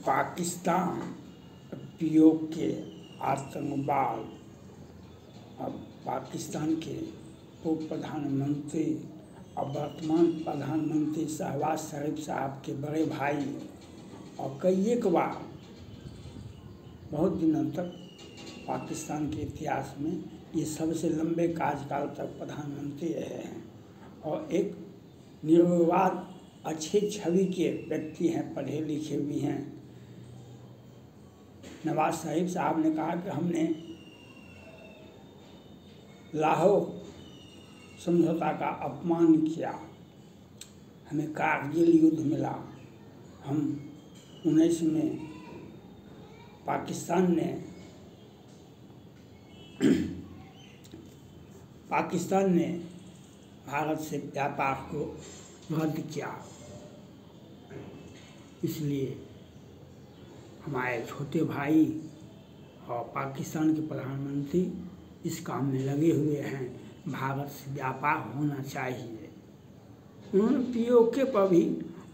Pakistan PoK के आतंकवाद। अब पाकिस्तान के पूर्व प्रधानमंत्री और वर्तमान प्रधानमंत्री शहबाज शरीफ साहब के बड़े भाई और कई एक बार बहुत दिनों तक पाकिस्तान के इतिहास में ये सबसे लंबे कार्यकाल तक प्रधानमंत्री रहे हैं और एक निर्विवाद अच्छी छवि के व्यक्ति हैं, पढ़े लिखे भी हैं। नवाज शरीफ साहब ने कहा कि हमने लाहौर समझौता का अपमान किया, हमें कारगिल युद्ध मिला, हम 19 में पाकिस्तान ने भारत से व्यापार को रद्द किया, इसलिए हमारे छोटे भाई और पाकिस्तान के प्रधानमंत्री इस काम में लगे हुए हैं, भारत से व्यापार होना चाहिए। उन्होंने पीओके पर भी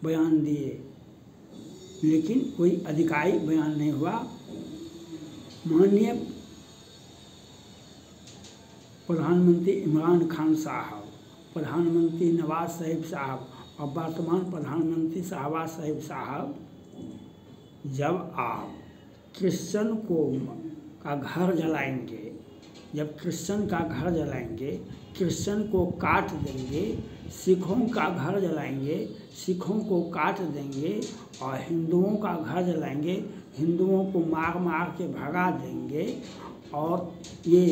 बयान दिए, लेकिन कोई आधिकारिक बयान नहीं हुआ। माननीय प्रधानमंत्री इमरान खान साहब, प्रधानमंत्री नवाज शरीफ साहब और वर्तमान प्रधानमंत्री शहबाज शरीफ साहब, जब आप क्रिश्चियन का घर जलाएंगे, जब क्रिश्चियन का घर जलाएंगे, क्रिश्चियन को काट देंगे, सिखों का घर जलाएंगे, सिखों को काट देंगे और हिंदुओं का घर जलाएंगे, हिंदुओं को मार मार के भगा देंगे और ये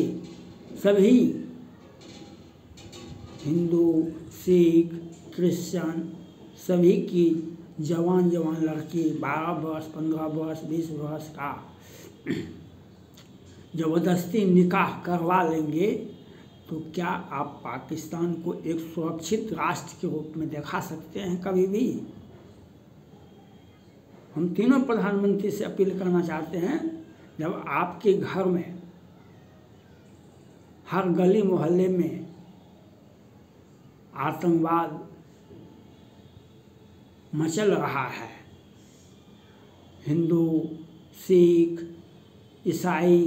सभी हिंदू, सिख, क्रिश्चियन सभी की जवान लड़की 12 वर्ष, 15 वर्ष, 20 वर्ष का ज़बरदस्ती निकाह करवा लेंगे, तो क्या आप पाकिस्तान को एक सुरक्षित राष्ट्र के रूप में दिखा सकते हैं कभी भी? हम तीनों प्रधानमंत्री से अपील करना चाहते हैं, जब आपके घर में हर गली मोहल्ले में आतंकवाद मचल रहा है, हिंदू, सिख, ईसाई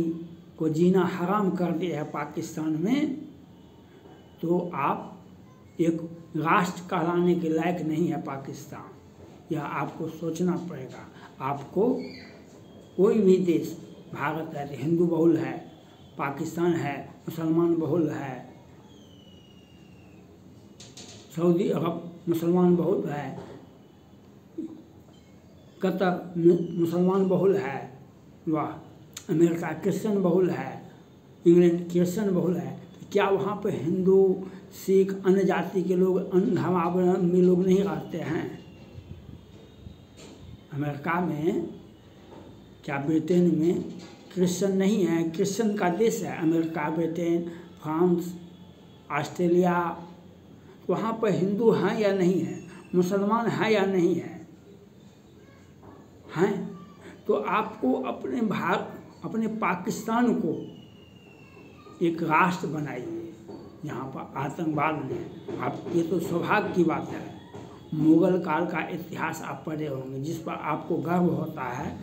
को जीना हराम कर दिया है पाकिस्तान में, तो आप एक राष्ट्र कहलाने के लायक नहीं है पाकिस्तान। यह आपको सोचना पड़ेगा। आपको कोई भी देश, भारत है तो हिंदू बहुल है, पाकिस्तान है मुसलमान बहुल है, सऊदी अरब मुसलमान बहुल है, कतर मुसलमान बहुल है, वह अमेरिका क्रिश्चियन बहुल है, इंग्लैंड क्रिश्चियन बहुल है, तो क्या वहाँ पर हिंदू, सिख, अन्य जाति के लोग, अन्य धर्मावलंबी लोग नहीं रहते हैं? अमेरिका में, क्या ब्रिटेन में क्रिश्चियन नहीं है? क्रिश्चियन का देश है अमेरिका, ब्रिटेन, फ्रांस, ऑस्ट्रेलिया। वहाँ पर हिंदू हैं या नहीं है, मुसलमान हैं या नहीं है? हैं तो आपको अपने पाकिस्तान को एक राष्ट्र बनाइए। यहाँ पर आतंकवाद में आप, ये तो सौभाग्य की बात है। मुग़ल काल का इतिहास आप पढ़े होंगे, जिस पर आपको गर्व होता है।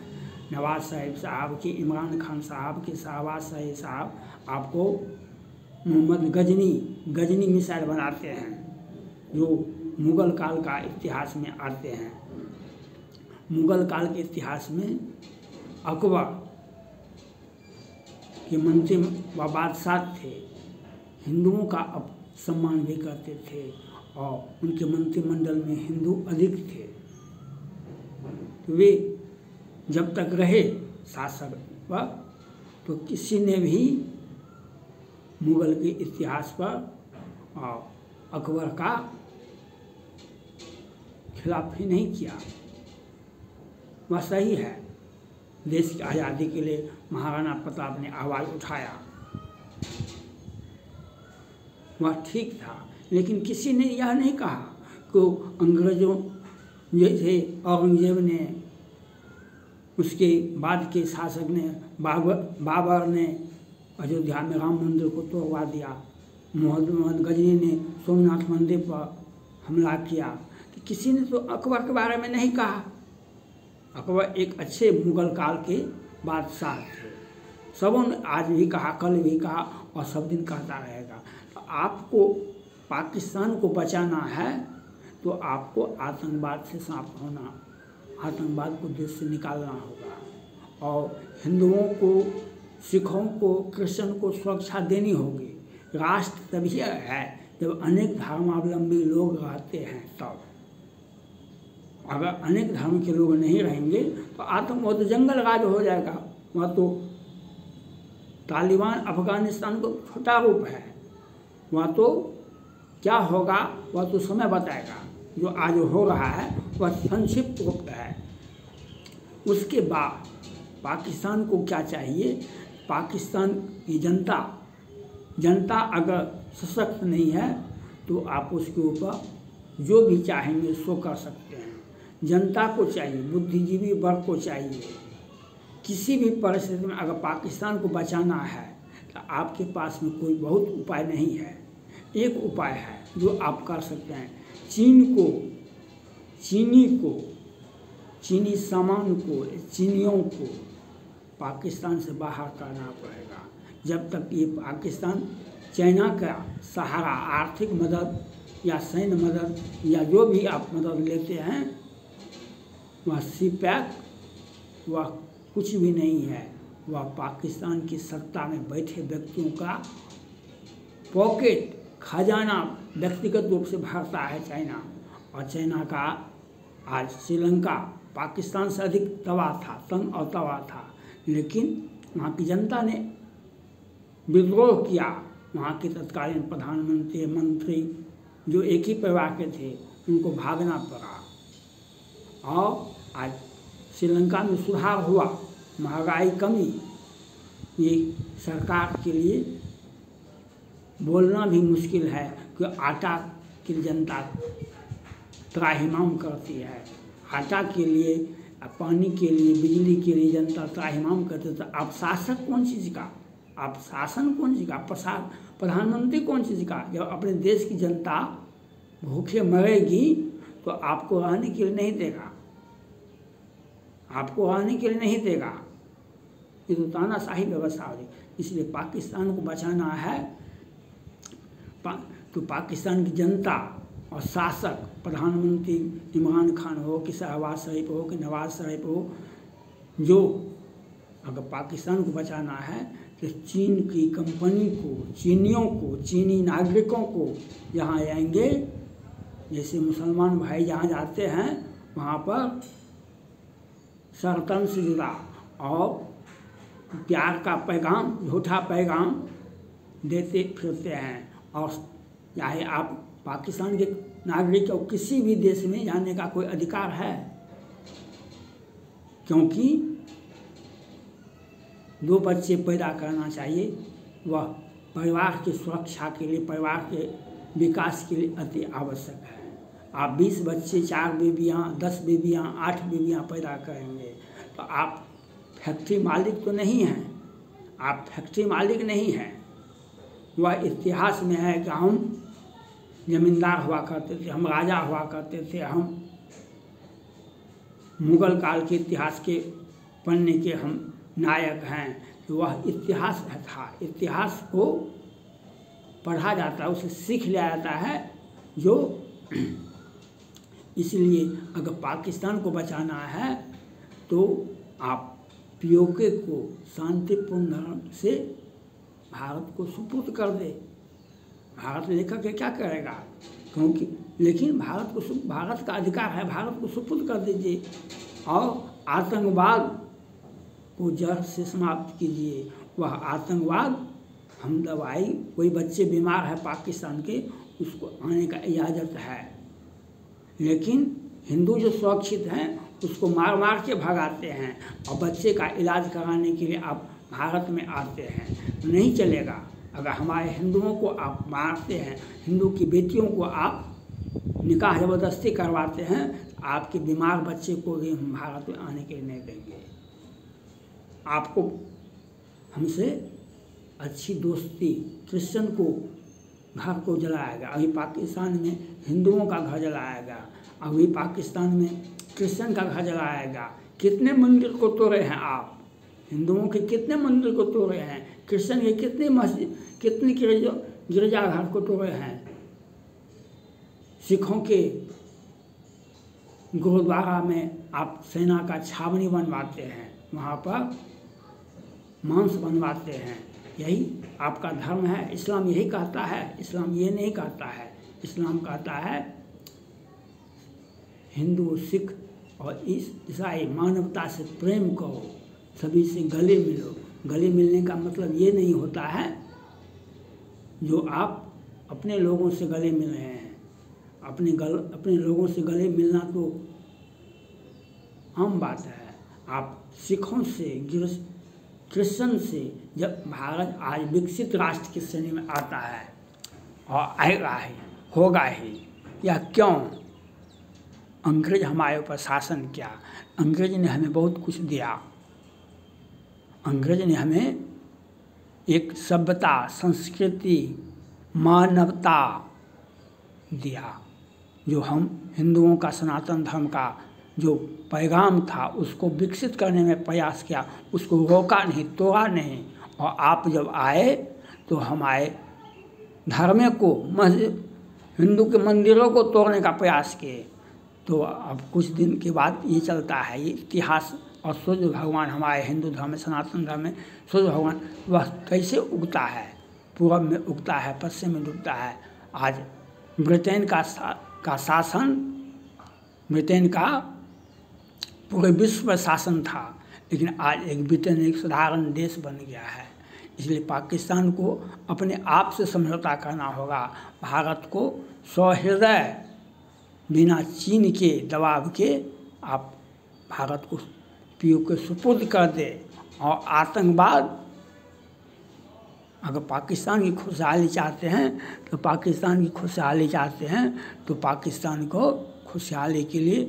नवाज शरीफ साहब की, इमरान खान साहब की, शहबाज शरीफ साहब आपको मोहम्मद गजनी मिसाइल बनाते हैं, जो मुग़ल काल का इतिहास में आते हैं। मुग़ल काल के इतिहास में अकबर के मंत्री व बादशाह थे, हिंदुओं का सम्मान भी करते थे और उनके मंत्रिमंडल में हिंदू अधिक थे। तो वे जब तक रहे शासक पर, तो किसी ने भी मुग़ल के इतिहास पर और अकबर का खिलाफी नहीं किया। वह सही है, देश की आज़ादी के लिए महाराणा प्रताप ने आवाज़ उठाया, वह ठीक था, लेकिन किसी ने यह नहीं कहा कि अंग्रेज़ों जैसे औरंगजेब ने, उसके बाद के शासक ने, बाबर ने अयोध्या में राम मंदिर को तोड़वा दिया, मोहम्मद गजनी ने सोमनाथ मंदिर पर हमला किया, तो किसी ने तो अकबर के बारे में नहीं कहा। अकबर एक अच्छे मुगल काल के बादशाह थे। सबों ने आज भी कहा, कल भी कहा और सब दिन कहता रहेगा। तो आपको पाकिस्तान को बचाना है तो आपको आतंकवाद से समाप्त होना, आतंकवाद को देश से निकालना होगा और हिंदुओं को, सिखों को, क्रिश्चियन को सुरक्षा देनी होगी। राष्ट्र तभी है जब अनेक धर्मावलंबी लोग रहते हैं तब। अगर अनेक धर्म के लोग नहीं रहेंगे तो आतंकवाद तो जंगल राज हो जाएगा। वह तो तालिबान अफगानिस्तान को छोटा रूप है, वह तो क्या होगा वह तो समय बताएगा। जो आज हो रहा है वह संक्षिप्त रूप है। उसके बाद पाकिस्तान को क्या चाहिए? पाकिस्तान की जनता अगर सशक्त नहीं है तो आप उसके ऊपर जो भी चाहेंगे सो कर सकते हैं। जनता को चाहिए, बुद्धिजीवी वर्ग को चाहिए। किसी भी परिस्थिति में अगर पाकिस्तान को बचाना है तो आपके पास में कोई बहुत उपाय नहीं है। एक उपाय है जो आप कर सकते हैं, चीनी सामान को, चीनियों को पाकिस्तान से बाहर करना पड़ेगा। जब तक ये पाकिस्तान चाइना का सहारा, आर्थिक मदद या सैन्य मदद या जो भी आप मदद लेते हैं वह सीपैक, वह कुछ भी नहीं है। वह पाकिस्तान की सत्ता में बैठे व्यक्तियों का पॉकेट, खजाना व्यक्तिगत रूप से भरता है चाइना। और चाइना का आज श्रीलंका पाकिस्तान से अधिक तबाह था, तंग और तबाह था, लेकिन वहाँ की जनता ने विद्रोह किया। वहाँ के तत्कालीन प्रधानमंत्री, मंत्री जो एक ही परिवार के थे उनको भागना पड़ा और आज श्रीलंका में सुधार हुआ, महंगाई कमी। ये सरकार के लिए बोलना भी मुश्किल है कि आटा की जनता त्राहिमाम करती है। आटा के लिए, पानी के लिए, बिजली के लिए जनता त्राहिमाम करते। तो आप शासक कौन चीज़ का, आप शासन कौन चीज़ का, प्रधानमंत्री कौन चीज़ का? जब अपने देश की जनता भूखे मरेगी तो आपको रहने के लिए नहीं देगा, आपको रहने के लिए नहीं देगा। ये तो तानाशाही व्यवस्था हो रही। इसलिए पाकिस्तान को बचाना है तो पाकिस्तान की जनता और शासक, प्रधानमंत्री इमरान खान हो कि शहबाज शरीफ हो कि नवाज शरीफ हो, जो अगर पाकिस्तान को बचाना है तो चीन की कंपनी को, चीनियों को, चीनी नागरिकों को यहाँ आएंगे, जैसे मुसलमान भाई जहाँ जाते हैं वहाँ पर सरतन से जुड़ा और प्यार का पैगाम, झूठा पैगाम देते फिरते हैं। और चाहे आप पाकिस्तान के नागरिक और किसी भी देश में जाने का कोई अधिकार है, क्योंकि 2 बच्चे पैदा करना चाहिए, वह परिवार की सुरक्षा के लिए, परिवार के विकास के लिए अति आवश्यक है। आप 20 बच्चे, 4 बेबियाँ, 10 बेबियाँ, 8 बेबियाँ पैदा करेंगे तो आप फैक्ट्री मालिक तो नहीं हैं, आप फैक्ट्री मालिक नहीं हैं। वह इतिहास में है कि हम जमींदार हुआ करते थे, हम राजा हुआ करते थे, हम मुगल काल के इतिहास के पन्ने के हम नायक हैं। तो वह इतिहास था, इतिहास को पढ़ा जाता है, उसे सीख लिया जाता है। जो इसलिए अगर पाकिस्तान को बचाना है तो आप पीओके को शांतिपूर्ण ढंग से भारत को सुपुर्द कर दे। भारत लेकर के क्या करेगा? क्योंकि लेकिन भारत का अधिकार है, भारत को सुपुर्द कर दीजिए और आतंकवाद को जड़ से समाप्त कीजिए। वह आतंकवाद हम दवाई, कोई बच्चे बीमार है पाकिस्तान के, उसको आने का इजाज़त है, लेकिन हिंदू जो सुरक्षित हैं उसको मार मार के भगाते हैं और बच्चे का इलाज कराने के लिए आप भारत में आते हैं। नहीं चलेगा। अगर हमारे हिंदुओं को आप मारते हैं, हिंदू की बेटियों को आप निकाह ज़बरदस्ती करवाते हैं, आपके बीमार बच्चे को भी हम भारत में आने के लिए नहीं देंगे। आपको हमसे अच्छी दोस्ती, क्रिश्चियन को घर को जलाएगा, अभी पाकिस्तान में हिंदुओं का घर जलाएगा, अभी पाकिस्तान में क्रिश्चियन का घर जलाएगा। कितने मंदिर को तोड़े हैं आप? हिंदुओं के कितने मंदिर को तोड़े हैं? क्रिश्चियन के कितनी मस्जिद, कितनी गिरजाघर को तोड़े हैं? सिखों के गुरुद्वारा में आप सेना का छावनी बनवाते हैं, वहाँ पर मांस बनवाते हैं। यही आपका धर्म है? इस्लाम यही कहता है? इस्लाम ये नहीं कहता है। इस्लाम कहता है हिंदू, सिख और ईसाई मानवता से प्रेम करो, सभी से गले मिलो। गले मिलने का मतलब ये नहीं होता है जो आप अपने लोगों से गले मिल रहे हैं। अपने लोगों से गले मिलना तो आम बात है। आप सिखों से, क्रिश्चियन से, जब भारत आज विकसित राष्ट्र की श्रेणी में आता है और आएगा ही, होगा ही, या क्यों? अंग्रेज हमारे ऊपर शासन किया। अंग्रेज ने हमें बहुत कुछ दिया। अंग्रेज ने हमें एक सभ्यता, संस्कृति, मानवता दिया। जो हम हिंदुओं का सनातन धर्म का जो पैगाम था उसको विकसित करने में प्रयास किया, उसको रोका नहीं, तोड़ा नहीं। और आप जब आए तो हमारे धर्म को, हिंदू के मंदिरों को तोड़ने का प्रयास किए। तो अब कुछ दिन के बाद ये चलता है, ये इतिहास। और सूर्य भगवान हमारे हिंदू धर्म में, सनातन धर्म में सूर्य भगवान वह कैसे उगता है? पूरब में उगता है, पश्चिम में डूबता है। आज ब्रिटेन का शासन, ब्रिटेन का पूरे विश्व पर शासन था, लेकिन आज एक ब्रिटेन एक साधारण देश बन गया है। इसलिए पाकिस्तान को अपने आप से समझौता करना होगा। भारत को सहृदय, बिना चीन के दबाव के आप भारत को पीओ के सुपुर्द कर दे। और आतंकवाद, अगर पाकिस्तान की खुशहाली चाहते हैं तो पाकिस्तान की खुशहाली चाहते हैं तो पाकिस्तान को खुशहाली के लिए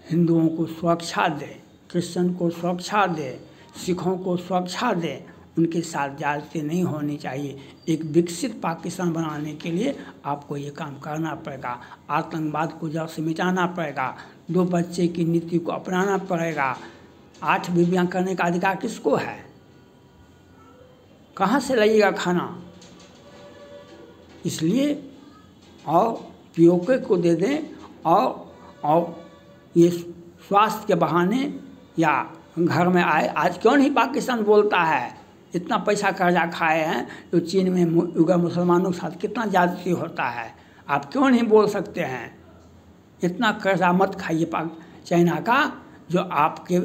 हिंदुओं को सुरक्षा दे, क्रिश्चियन को सुरक्षा दे, सिखों को सुरक्षा दे। उनके साथ ज्यादती नहीं होनी चाहिए। एक विकसित पाकिस्तान बनाने के लिए आपको ये काम करना पड़ेगा। आतंकवाद को जड़ से मिटाना पड़ेगा। 2 बच्चे की नीति को अपनाना पड़ेगा। 8 बीवियाँ करने का अधिकार किसको है? कहाँ से लाइएगा खाना? इसलिए और पीओके को दे दें। और ये स्वास्थ्य के बहाने या घर में आए। आज क्यों नहीं पाकिस्तान बोलता है? इतना पैसा कर्जा खाए हैं तो चीन में उइगर मुसलमानों के साथ कितना ज्यादती होता है। आप क्यों नहीं बोल सकते हैं? इतना कर्जा मत खाइए चाइना का, जो आपके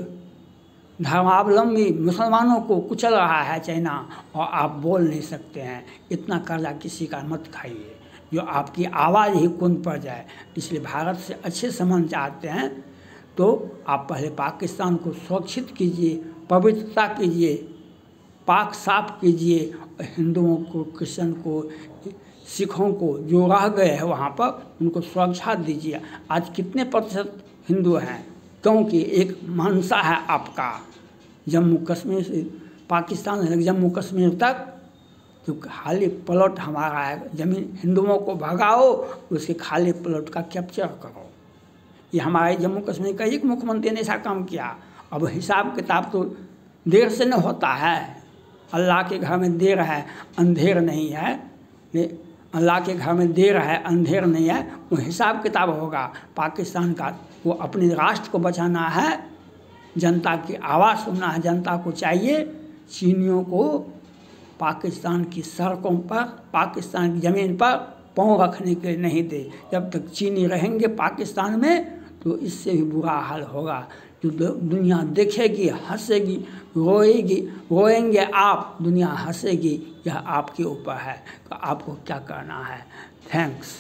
धर्मावलंबी मुसलमानों को कुचल रहा है चाइना, और आप बोल नहीं सकते हैं। इतना कर्जा किसी का मत खाइए जो आपकी आवाज़ ही कुंद पड़ जाए। इसलिए भारत से अच्छे संबंध चाहते हैं तो आप पहले पाकिस्तान को सुरक्षित कीजिए, पवित्रता कीजिए, पाक साफ कीजिए। हिंदुओं को, क्रिश्चियन को, सिखों को जो रह गए हैं वहाँ पर उनको सुरक्षा दीजिए। आज कितने प्रतिशत हिंदू हैं? क्योंकि एक मानसा है आपका, जम्मू कश्मीर से पाकिस्तान से जम्मू कश्मीर तक जो खाली प्लॉट हमारा है, ज़मीन हिंदुओं को भगाओ, उसके खाली प्लॉट का कैप्चर करो। ये हमारे जम्मू कश्मीर का एक मुख्यमंत्री ने ऐसा काम किया। अब हिसाब किताब तो देर से न होता है। अल्लाह के घर में देर है, अंधेर नहीं है। अल्लाह के घर में देर है, अंधेर नहीं है। वो हिसाब किताब होगा। पाकिस्तान का वो अपने राष्ट्र को बचाना है, जनता की आवाज़ सुनना है। जनता को चाहिए चीनियों को पाकिस्तान की सड़कों पर, पाकिस्तान की ज़मीन पर पाँव रखने के लिए नहीं दे। जब तक चीनी रहेंगे पाकिस्तान में तो इससे भी बुरा हाल होगा। जो दुनिया देखेगी, हंसेगी, रोएंगे आप, दुनिया हंसेगी। यह आपके ऊपर है तो आपको क्या करना है। थैंक्स।